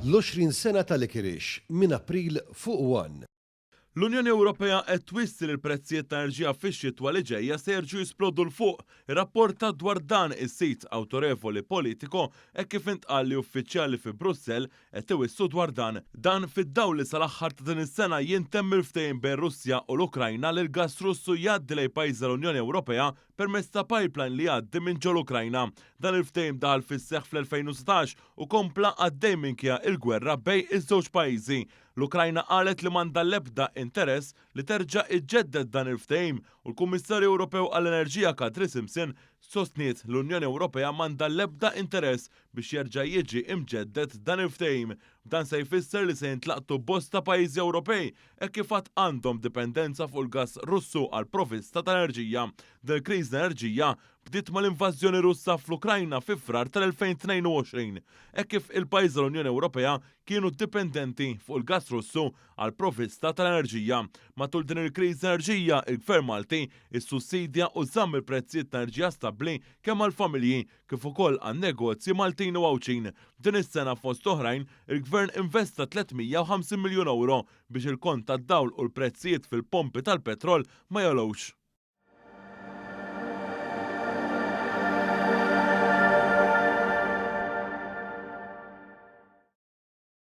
L-20 sena tal-Ikirix minn April fuq 1. L-Unjoni Ewropea qed twissi li l-prezzijiet ta' enerġija fix-xitwa li ġejja se jerġgħu jisplodu l fuq. Irrapporta dwar dan is-sit awtorevoli Politico hekk kif intqal li uffiċjali fi Brussell qed iwissu dwar dan. Dan fid-dawl li sal-aħħar ta' din is-sena jintemm il-ftehim bejn Russja u l-Ukrajna li l-gass Russu jgħaddi lejn pajjiż tal-Unjoni Ewropea permezz ta' pipeline li jgħaddi minn ġol Ukrajna. Dan il-ftehim daħal fis-seħħ fl-2016 u kompla għaddej minkejja il-gwerra bejn iż-żewġ pajjiżi. L-Ukrajna qalet li m'għandha l-ebda interess li terġa' iġġedded dan il-ftehim u l-Kummissarju Ewropew għall-Enerġija Kadri Simpson sostniet l-Unjoni Ewropea m'għandha l-ebda interess biex jerġa' jiġi imġedded dan il-ftehim. Dan se jfisser li se jintlaqtu bosta pajjiżi Ewropej hekk kif qatt għandhom dipendenza fuq il-gass Russu għal provvista ta' enerġija. Din il-kriżi enerġija bdiet mal-invażjoni Russa fl-Ukrajna fi frar tal-2022, hekk kif il-pajjiżi tal-Unjoni Ewropea kienu dipendenti fuq il-gass Russu għal provvista tal-enerġija. Matul din il-kriżi enerġija, il-Gvern Malti issussidja u żamm il-prezzijiet ta' enerġija stabbli kemm għall-familji kif ukoll għan-negozji Maltin u Għawċin. Din is-sena fost oħrajn, il-Gvern investa 350 miljun euro biex il-kont tad-dawl u l-prezzijiet fil-pompi tal-petrol ma jolgħux.